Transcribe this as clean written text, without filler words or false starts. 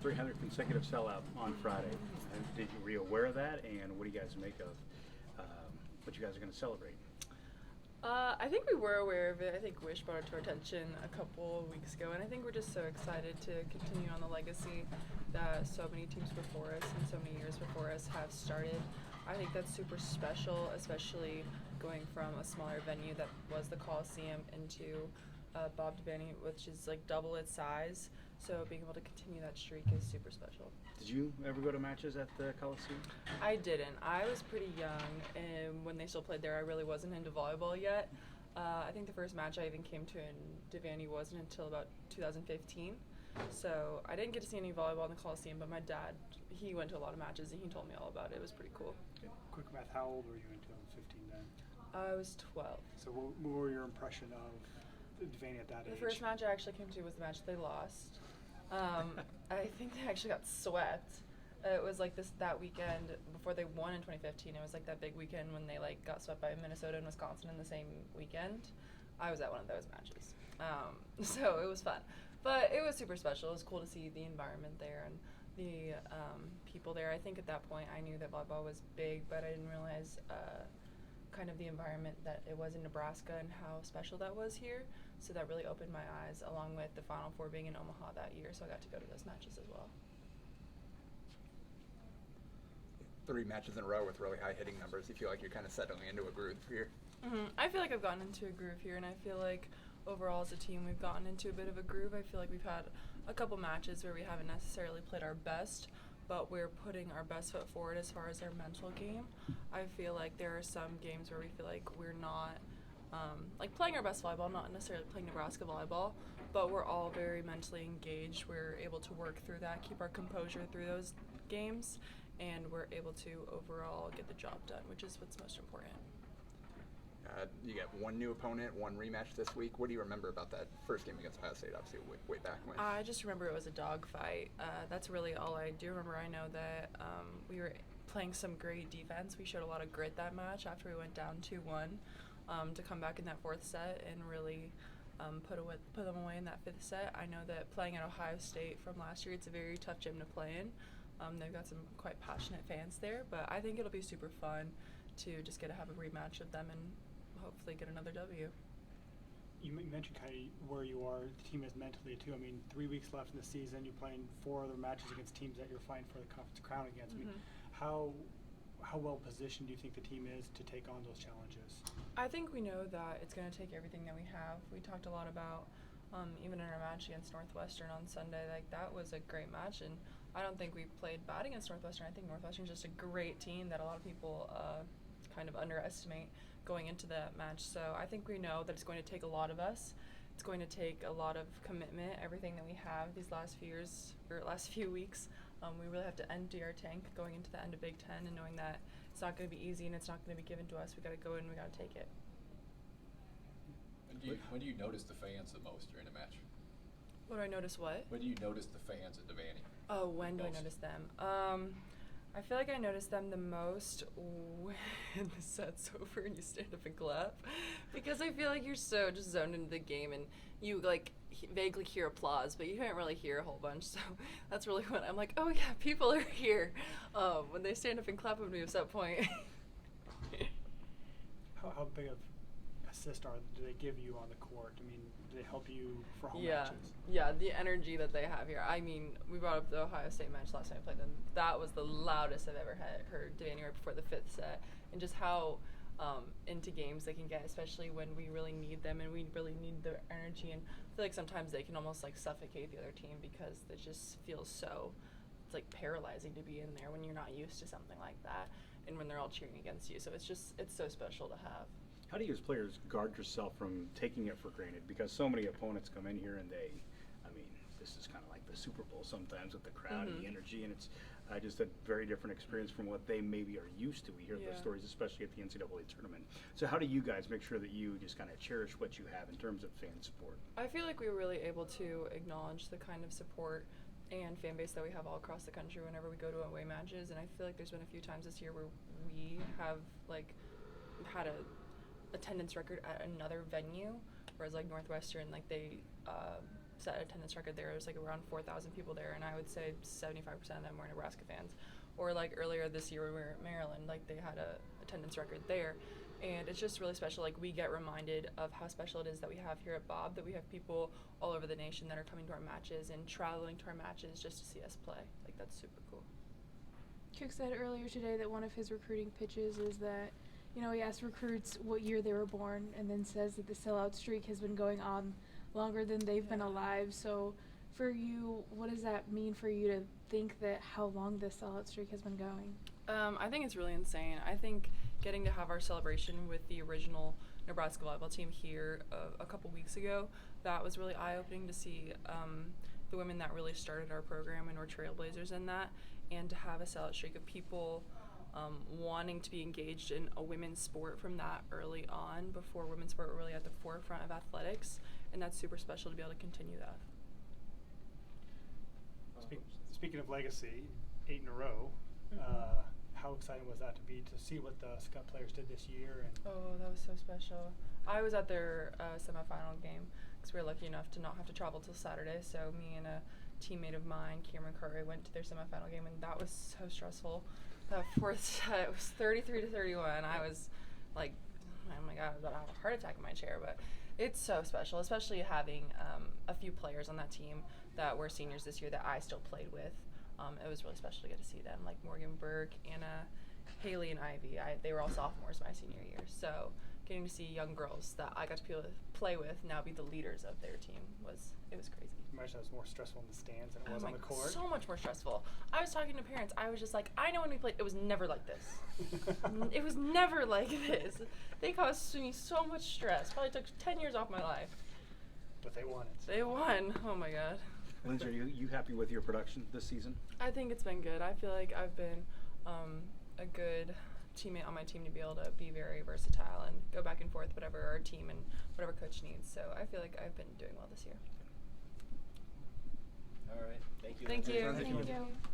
300 consecutive sellout on Friday. Were you aware of that, and what do you guys make of what you guys are going to celebrate? I think we were aware of it. I think Wish brought it to our attention a couple of weeks ago, and I think we're just so excited to continue on the legacy that so many teams before us and so many years before us have started. I think that's super special, especially going from a smaller venue that was the Coliseum into Bob Devaney, which is like double its size. So being able to continue that streak is super special. Did you ever go to matches at the Coliseum? I didn't. I was pretty young, and when they still played there, I really wasn't into volleyball yet. I think the first match I even came to in Devaney wasn't until about 2015. So I didn't get to see any volleyball in the Coliseum, but my dad, he went to a lot of matches, and he told me all about it. It was pretty cool. Okay. Quick math, how old were you in 2015 then? I was 12. So what were your impression of Devaney at that age? The first match I actually came to was the match they lost. I think they actually got swept. It was like that weekend before they won in 2015. It was like that big weekend when they like got swept by Minnesota and Wisconsin in the same weekend. I was at one of those matches, so it was fun. But it was super special. It was cool to see the environment there and the people there. I think at that point I knew that volleyball was big, but I didn't realize kind of the environment that it was in Nebraska and how special that was here. So that really opened my eyes, along with the Final Four being in Omaha that year. So I got to go to those matches as well. 3 matches in a row with really high hitting numbers. You feel like you're kind of settling into a groove here? I feel like I've gotten into a groove here, and I feel like overall as a team we've gotten into a bit of a groove. I feel like we've had a couple matches where we haven't necessarily played our best, but we're putting our best foot forward as far as our mental game. I feel like there are some games where we feel like we're not like playing our best volleyball, not necessarily playing Nebraska volleyball, but we're all very mentally engaged. We're able to work through that, keep our composure through those games, and we're able to overall get the job done, which is what's most important. You got one new opponent, one rematch this week. What do you remember about that first game against Ohio State, obviously way back when? I just remember it was a dogfight. That's really all I do remember. I know that we were playing some great defense. We showed a lot of grit that match after we went down 2-1 to come back in that fourth set and really put them away in that fifth set. I know that playing at Ohio State from last year, it's a very tough gym to play in. They've got some quite passionate fans there, but I think it'll be super fun to just get to have a rematch of them and hopefully get another W. You mentioned kind of where you are, the team is mentally too. I mean, 3 weeks left in the season, you're playing 4 other matches against teams that you're fighting for the conference crown against. I mean, how well positioned do you think the team is to take on those challenges? I think we know that it's going to take everything that we have. We talked a lot about, even in our match against Northwestern on Sunday, like that was a great match, and I don't think we played bad against Northwestern. I think Northwestern's just a great team that a lot of people kind of underestimate going into that match. So I think we know that it's going to take a lot of us. It's going to take a lot of commitment, everything that we have these last few weeks. We really have to empty our tank going into the end of Big Ten and knowing that it's not going to be easy and it's not going to be given to us. We got to go in and we got to take it. When do you notice the fans the most during a match? What do I notice? What? When do you notice the fans at Devaney? Oh, when do I notice them? I feel like I notice them the most when the set's over and you stand up and clap, because I feel like you're so just zoned into the game and you like vaguely hear applause, but you can't really hear a whole bunch. So that's really when I'm like, oh yeah, people are here. When they stand up and clap at me at that point. How big of assist do they give you on the court? I mean, do they help you for home matches? Yeah, the energy that they have here. I mean, we brought up the Ohio State match last time I played them. That was the loudest I've ever heard Devaney right before the fifth set, and just how into games they can get, especially when we really need them and we really need their energy. And I feel like sometimes they can almost like suffocate the other team because it just feels so, it's like paralyzing to be in there when you're not used to something like that and when they're all cheering against you. So it's so special to have. How do you as players guard yourself from taking it for granted? Because so many opponents come in here and this is kind of like the Super Bowl sometimes with the crowd and the energy, and it's just a very different experience from what they maybe are used to. We hear those stories, especially at the NCAA tournament. So how do you guys make sure that you just kind of cherish what you have in terms of fan support? I feel like we were really able to acknowledge the kind of support and fan base that we have all across the country whenever we go to away matches, and I feel like there's been a few times this year where we have like had a attendance record at another venue, whereas like Northwestern, like they set attendance record there. It was like around 4,000 people there, and I would say 75% of them were Nebraska fans. Or like earlier this year when we were at Maryland, like they had a attendance record there. And it's just really special. Like, we get reminded of how special it is that we have here at Bob, that we have people all over the nation that are coming to our matches and traveling to our matches just to see us play. Like, that's super cool. Cook said earlier today that one of his recruiting pitches is that, you know, he asked recruits what year they were born and then says that the sellout streak has been going on longer than they've been alive. So for you, what does that mean for you to think that how long this sellout streak has been going? I think it's really insane. I think getting to have our celebration with the original Nebraska volleyball team here a couple weeks ago, that was really eye-opening to see the women that really started our program and were trailblazers in that, and to have a sellout streak of people wanting to be engaged in a women's sport from that early on, before women's sport were really at the forefront of athletics, and that's super special to be able to continue that. Speaking of legacy, 8 in a row, how exciting was that to see what the Scott players did this year? And Oh, that was so special. I was at their semifinal game because we were lucky enough to not have to travel till Saturday. So me and a teammate of mine, Cameron Curry, went to their semifinal game, and that was so stressful. That fourth set was 33-31. I was like, oh my God, I was about to have a heart attack in my chair. But it's so special, especially having a few players on that team that were seniors this year that I still played with. It was really special to get to see them, like Morgan Burke, Anna, Haley, and Ivy. They were all sophomores my senior year, so getting to see young girls that I got to play with now be the leaders of their team was crazy. imagine it was more stressful in the stands than it was on the court. So much more stressful. I was talking to parents. I was just like, I know when we played, it was never like this. It was never like this. They caused me so much stress. Probably took 10 years off my life. But they won it. They won. Oh my God. Lindsay, are you happy with your production this season? I think it's been good. I feel like I've been a good teammate on my team to be able to be very versatile and go back and forth whatever our team and whatever coach needs. So I feel like I've been doing well this year. All right. Thank you. Thank you. Thank you.